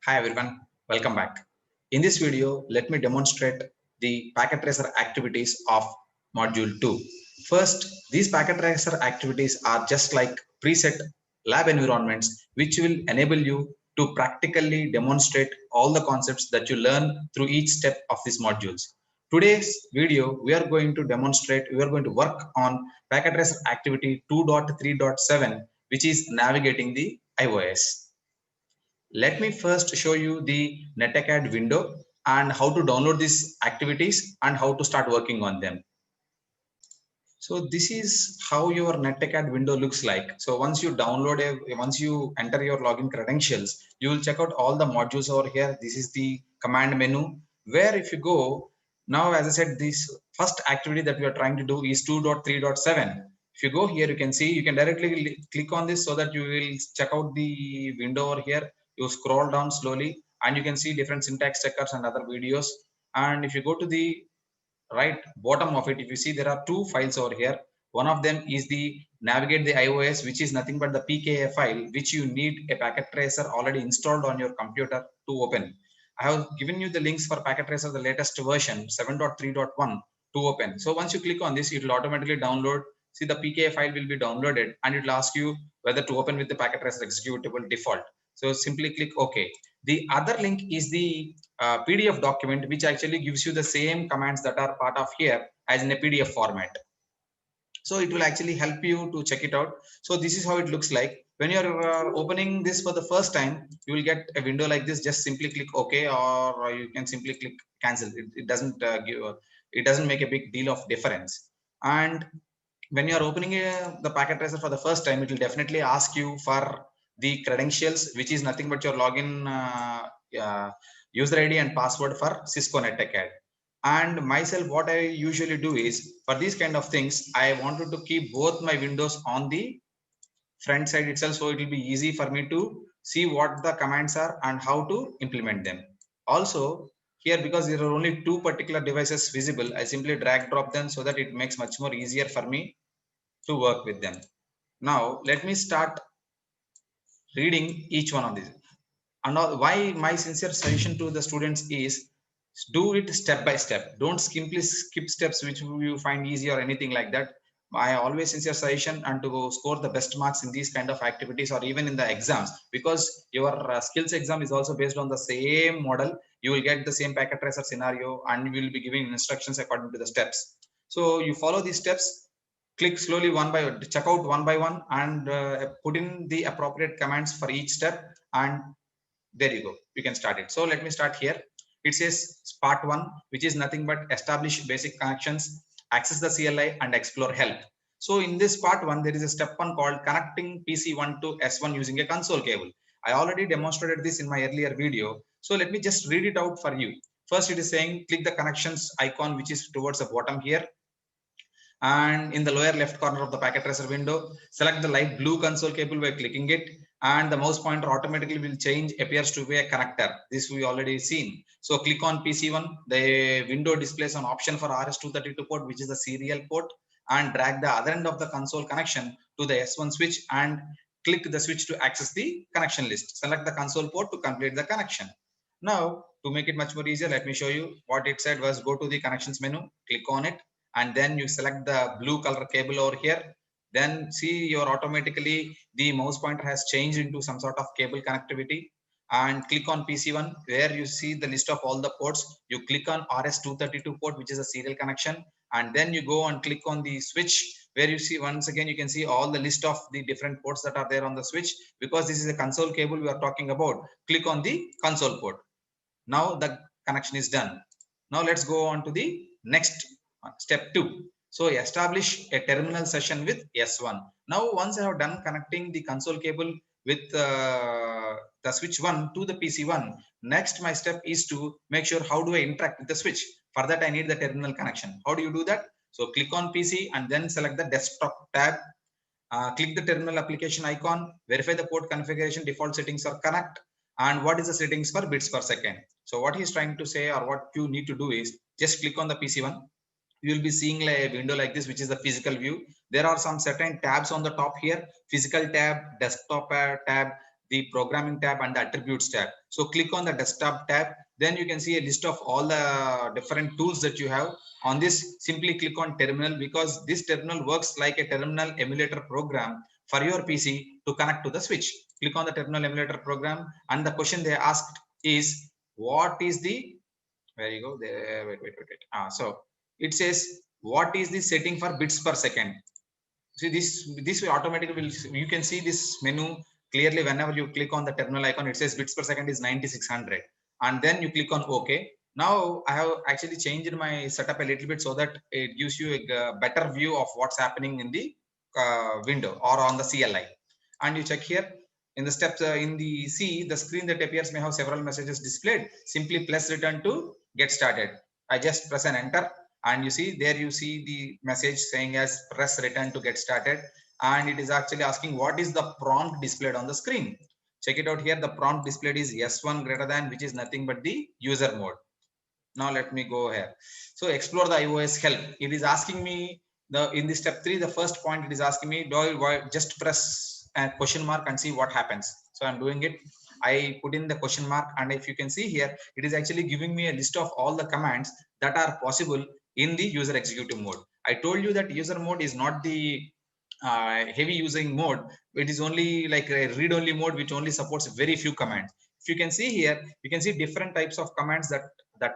Hi everyone, welcome back. In this video, let me demonstrate the packet tracer activities of module 2. First, these packet tracer activities are just like preset lab environments which will enable you to practically demonstrate all the concepts that you learn through each step of these modules. Today's video, we are going to demonstrate, we are going to work on packet tracer activity 2.3.7, which is navigating the iOS. Let me first show you the NetAcad window and how to download these activities and how to start working on them. So this is how your NetAcad window looks like. So once you once you enter your login credentials, you will check out all the modules over here. This is the command menu where if you go, now as I said, this first activity that we are trying to do is 2.3.7. If you go here, you can see, you can directly click on this so that you will check out the window over here. You scroll down slowly and you can see different syntax checkers and other videos. And if you go to the right bottom of it, if you see, there are two files over here. One of them is the navigate the iOS, which is nothing but the pkf file which you need a packet tracer already installed on your computer to open. I have given you the links for packet tracer, the latest version 7.3.1 to open. So once you click on this, it will automatically download. See, the pkf file will be downloaded and it will ask you whether to open with the packet tracer executable default. So simply click OK. The other link is the PDF document, which actually gives you the same commands that are part of here as in a PDF format. So it will actually help you to check it out. So this is how it looks like. When you're opening this for the first time, you will get a window like this. Just simply click OK, or you can simply click cancel. It doesn't it doesn't make a big deal of difference. And when you are opening the packet tracer for the first time, it will definitely ask you for the credentials, which is nothing but your login user ID and password for Cisco NetAcad. And myself, what I usually do is for these kind of things, I wanted to keep both my windows on the front side itself, so it will be easy for me to see what the commands are and how to implement them. Also, here, because there are only two particular devices visible, I simply drag drop them so that it makes much more easier for me to work with them. Now let me start reading each one of these. And why my sincere suggestion to the students is do it step by step. Don't simply skip steps which you find easy or anything like that. I always sincere suggestion and to score the best marks in these kind of activities or even in the exams, because your skills exam is also based on the same model. You will get the same packet tracer scenario and we will be giving instructions according to the steps. So you follow these steps, click slowly one by one, check out one by one, and put in the appropriate commands for each step, and there you go, you can start it. So let me start here. It says part 1, which is nothing but establish basic connections, access the CLI and explore help. So in this part 1, there is a step 1 called connecting PC1 to S1 using a console cable. I already demonstrated this in my earlier video, so let me just read it out for you. First, it is saying click the connections icon, which is towards the bottom here, and in the lower left corner of the packet tracer window, select the light blue console cable by clicking it, and the mouse pointer automatically will change, appears to be a connector. This we already seen. So click on PC1, the window displays an option for RS232 port, which is the serial port, and drag the other end of the console connection to the S1 switch and click the switch to access the connection list. Select the console port to complete the connection. Now to make it much more easier, let me show you what it said was go to the connections menu, click on it, and then you select the blue color cable over here. Then see, your automatically the mouse pointer has changed into some sort of cable connectivity, and click on PC1 where you see the list of all the ports. You click on RS232 port, which is a serial connection, and then you go and click on the switch where you see, once again you can see all the list of the different ports that are there on the switch. Because this is a console cable we are talking about, click on the console port. Now the connection is done. Now let's go on to the next step 2. So establish a terminal session with S1. Now once I have done connecting the console cable with the switch 1 to the PC1, next my step is to make sure how do I interact with the switch. For that I need the terminal connection. How do you do that? So click on PC and then select the desktop tab. Click the terminal application icon, verify the port configuration, default settings are correct, and what is the settings for bits per second. So what he's trying to say, or what you need to do, is just click on the PC1. You will be seeing a window like this, which is the physical view. There are some certain tabs on the top here: physical tab, desktop tab, the programming tab and the attributes tab. So click on the desktop tab, then you can see a list of all the different tools that you have. On this, simply click on terminal, because this terminal works like a terminal emulator program for your PC to connect to the switch. Click on the terminal emulator program, and the question they asked is, what is the, where you go there, wait. So it says, what is the setting for bits per second? See, this will automatically will, you can see this menu clearly whenever you click on the terminal icon. It says bits per second is 9600, and then you click on OK. Now I have actually changed my setup a little bit so that it gives you a better view of what's happening in the window or on the CLI. And you check here in the steps in the C, the screen that appears may have several messages displayed. Simply press return to get started. I just press an enter, and you see there, you see the message saying as press return to get started, and it is actually asking what is the prompt displayed on the screen. Check it out here. The prompt displayed is S1 greater than, which is nothing but the user mode. Now let me go here. So explore the iOS help. It is asking me in the step 3, the first point, it is asking me, do I just press a question mark and see what happens. So I'm doing it. I put in the question mark, and if you can see here, it is actually giving me a list of all the commands that are possible in the user executive mode. I told you that user mode is not the heavy using mode. It is only like a read only mode, which only supports very few commands. If you can see here, you can see different types of commands that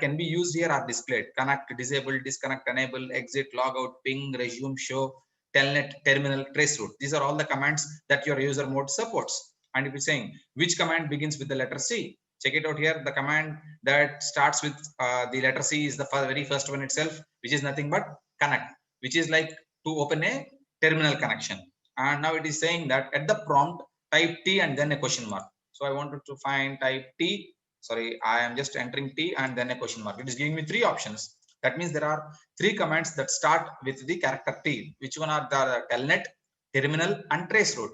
can be used here are displayed: connect, disable, disconnect, enable, exit, logout, ping, resume, show, telnet, terminal, traceroute. These are all the commands that your user mode supports. And if you're saying which command begins with the letter C, check it out here. The command that starts with the letter C is the very first one itself, which is nothing but connect, which is like to open a terminal connection. And now it is saying that at the prompt, type T and then a question mark. So I wanted to find type T. Sorry, I am just entering T and then a question mark. It is giving me 3 options. That means there are 3 commands that start with the character T. Which one are the telnet, terminal, and traceroute?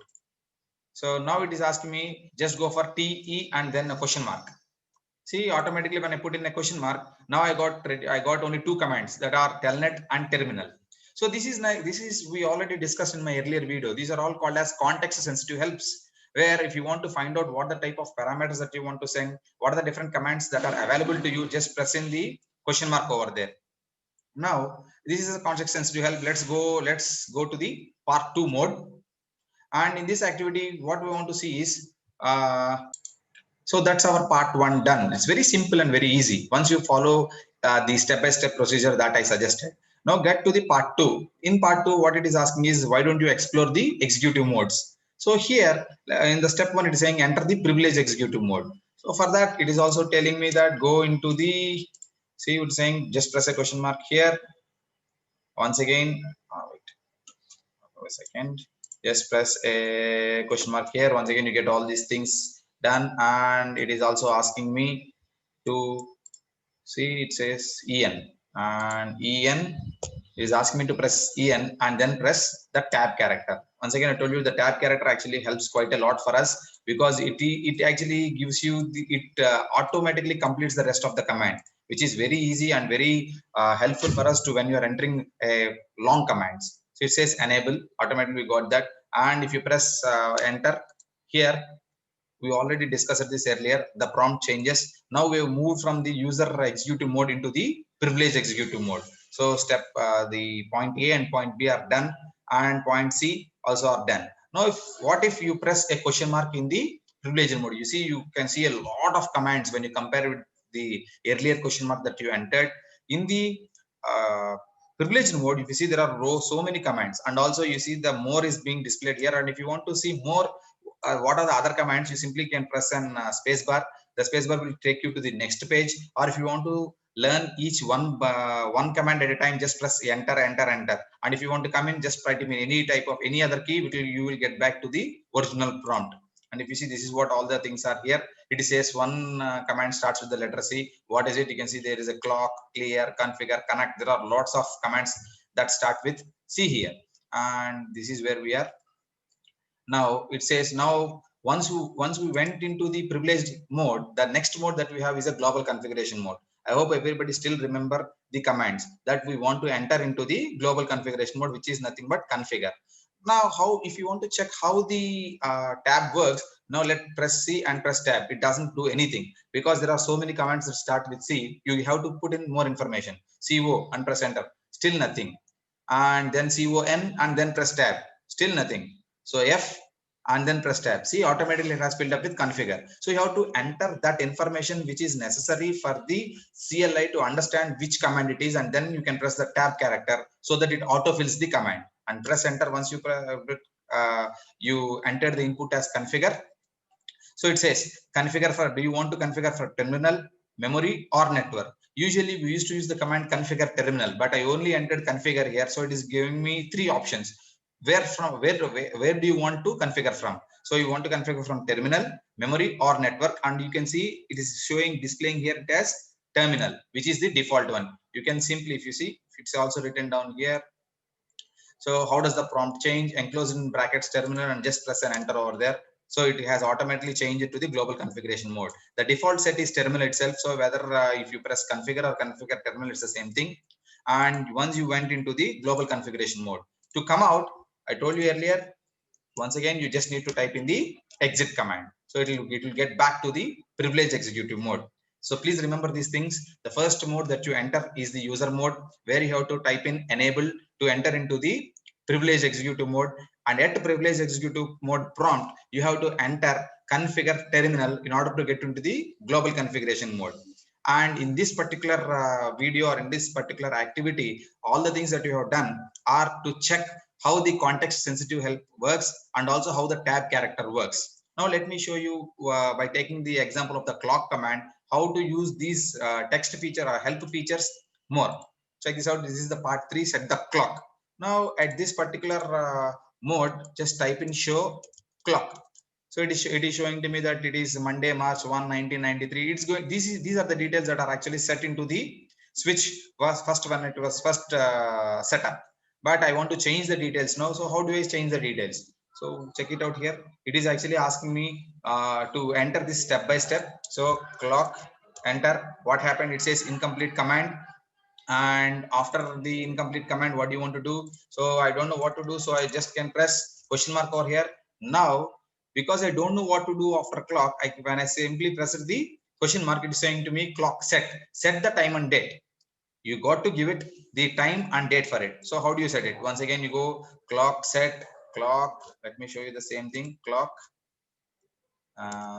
So now it is asking me just go for T, E, and then a question mark. See, automatically when I put in a question mark, now I got only 2 commands, that are telnet and terminal. So this is we already discussed in my earlier video. These are all called as context sensitive helps, where if you want to find out what the type of parameters that you want to send, what are the different commands that are available to you, just press in the question mark over there. Now this is a context sensitive help. Let's go to the part 2 mode. And in this activity, what we want to see is so that's our part 1 done. It's very simple and very easy once you follow the step-by-step procedure that I suggested. Now get to the part 2. In part 2, what it is asking is, why don't you explore the executive modes? So here in the step 1, it is saying enter the privileged executive mode. So for that, it is also telling me that go into the, see, it's saying just press a question mark here. Once again, wait a second, just press a question mark here. Once again, you get all these things done, and it is also asking me to see, it says en, and en is asking me to press en and then press the tab character. Once again, I told you the tab character actually helps quite a lot for us, because it actually gives you automatically completes the rest of the command, which is very easy and very helpful for us to when you are entering long commands. So it says enable, automatically we got that. And if you press enter here, we already discussed this earlier, the prompt changes. Now we have moved from the user executive mode into the privileged executive mode. So the point A and point B are done, and point C also are done. Now what if you press a question mark in the privileged mode? You can see a lot of commands when you compare with the earlier question mark that you entered. In the privileged mode, if you see, there are so many commands, and also you see the more is being displayed here. And if you want to see more, what are the other commands, you simply can press an space bar. The space bar will take you to the next page. Or if you want to learn each one command at a time, just press enter. And if you want to come in, just write in any other key, you will get back to the original prompt. And if you see, this is what all the things are here. It says one command starts with the letter C. What is it? You can see there is a clock, clear, configure, connect. There are lots of commands that start with C here. And this is where we are. Now it says, now once we went into the privileged mode, the next mode that we have is a global configuration mode. I hope everybody still remember the commands that we want to enter into the global configuration mode, which is nothing but configure. Now, how if you want to check how the tab works, now let press C and press tab. It doesn't do anything because there are so many commands that start with C. You have to put in more information. CO and press enter. Still nothing. And then CON and then press tab. Still nothing. So F and then press tab. See, automatically it has filled up with configure. So you have to enter that information which is necessary for the CLI to understand which command it is, and then you can press the tab character so that it autofills the command and press enter. Once you enter the input as configure. So it says configure for, do you want to configure for terminal, memory or network? Usually we used to use the command configure terminal, but I only entered configure here. So it is giving me three options. Where do you want to configure from? So you want to configure from terminal, memory or network, and you can see it is displaying here as terminal, which is the default one. You can simply, if you see, it's also written down here. So how does the prompt change? Enclose in brackets terminal and just press an enter over there. So it has automatically changed it to the global configuration mode. The default set is terminal itself. So whether if you press configure or configure terminal, it's the same thing. And once you went into the global configuration mode, to come out, I told you earlier, once again, you just need to type in the exit command. So it will get back to the privilege executive mode. So please remember these things. The first mode that you enter is the user mode, where you have to type in enable to enter into the privilege executive mode. And at privilege executive mode prompt, you have to enter configure terminal in order to get into the global configuration mode. And in this particular video or in this particular activity, all the things that you have done are to check how the context sensitive help works and also how the tab character works. Now let me show you by taking the example of the clock command, how to use these text feature or help features more. Check this out. This is the part 3, set the clock. Now at this particular mode, just type in show clock. So it is showing to me that it is Monday, March 1, 1993. It's going. These are the details that are actually set into the switch was first when it was first set up. But I want to change the details now. So how do I change the details? So check it out here. It is actually asking me to enter this step by step. So clock, enter. What happened? It says incomplete command. And after the incomplete command, what do you want to do? So I don't know what to do. So I just can press question mark over here. Now, because I don't know what to do after clock, when I simply press the question mark, it is saying to me clock set the time and date. You got to give it the time and date for it. So how do you set it? Once again, you go clock set clock. Let me show you the same thing. Clock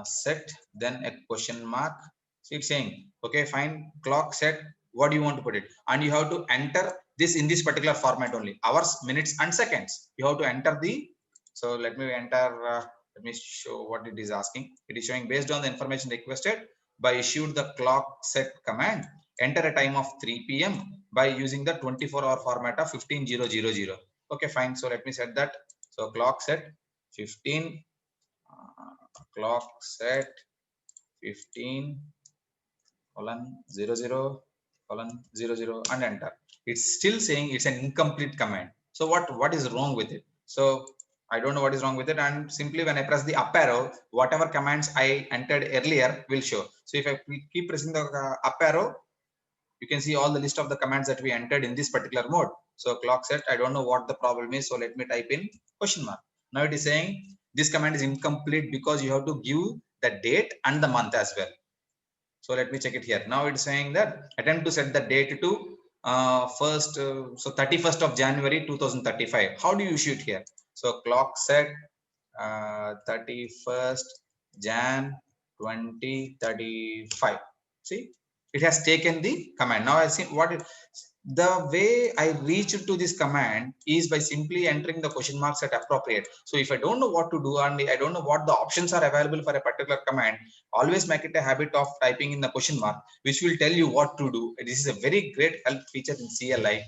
set, then a question mark. So it's saying, okay, fine, clock set. What do you want to put it? And you have to enter this in this particular format only: hours, minutes, and seconds. You have to enter the. So let me enter. Let me show what it is asking. It is showing based on the information requested by issued the clock set command. Enter a time of 3 p.m. by using the 24-hour format of 15000. Okay, fine. So let me set that. So clock set 15. Clock set 15 colon 00 and enter. It's still saying it's an incomplete command. So what is wrong with it? So I don't know what is wrong with it, and simply when I press the up arrow, whatever commands I entered earlier will show. So if I keep pressing the up arrow, you can see all the list of the commands that we entered in this particular mode. So clock set, I don't know what the problem is. So let me type in question mark. Now it is saying this command is incomplete because you have to give the date and the month as well. So let me check it here. Now it's saying that attempt to set the date to so 31st of January 2035. How do you issue it here? So clock set 31st Jan 2035. See, it has taken the command. Now I see what the way I reach to this command is by simply entering the question marks at appropriate. So if I don't know what to do and I don't know what the options are available for a particular command, always make it a habit of typing in the question mark, which will tell you what to do. This is a very great help feature in CLI,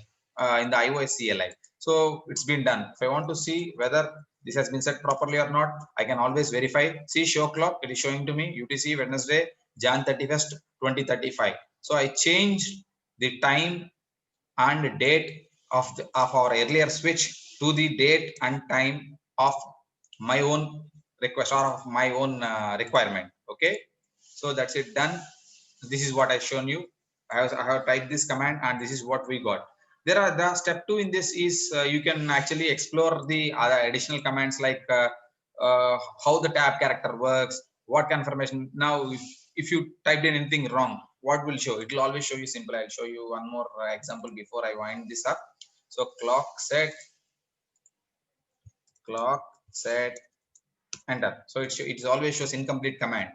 in the iOS CLI. So it's been done. If I want to see whether this has been set properly or not, I can always verify. See show clock, it is showing to me UTC Wednesday Jan 31st 2035. So I changed the time and date of our earlier switch to the date and time of my own request or of my own requirement. Okay, so that's it, done. This is what I've shown you. I have typed this command and this is what we got. There are the step 2 in this is you can actually explore the other additional commands like how the tab character works, what confirmation. Now if you typed in anything wrong, what will show? It will always show you simple. I'll show you one more example before I wind this up. So clock set enter. So it always shows incomplete command,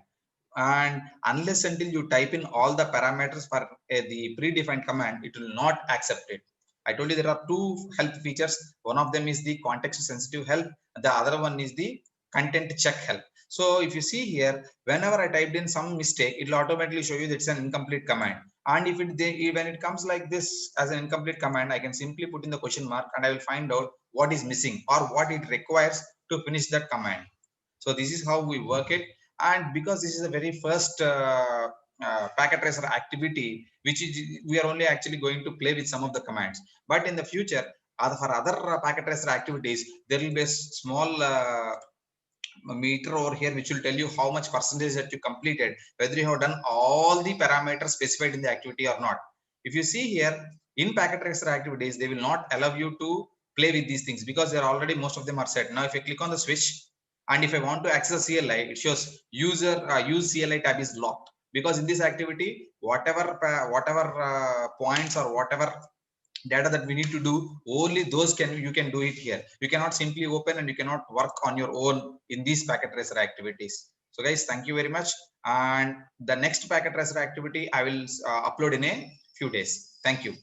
and unless until you type in all the parameters for the predefined command, it will not accept it. I told you there are two help features. One of them is the context sensitive help, the other one is the content check help. So if you see here, whenever I typed in some mistake, it will automatically show you that it's an incomplete command. And if when it comes like this as an incomplete command, I can simply put in the question mark and I will find out what is missing or what it requires to finish that command. So this is how we work it. And because this is the very first packet tracer activity, which is we are only actually going to play with some of the commands, but in the future for other packet tracer activities, there will be a small meter over here which will tell you how much percentage that you completed, whether you have done all the parameters specified in the activity or not. If you see here in packet tracer activities, they will not allow you to play with these things because they're already, most of them are set. Now if I click on the switch and if I want to access CLI, it shows user use CLI tab is locked, because in this activity whatever points or whatever data that we need to do, only those you can do it here. You cannot simply open and you cannot work on your own in these packet tracer activities. So guys, thank you very much, and the next packet tracer activity I will upload in a few days. Thank you.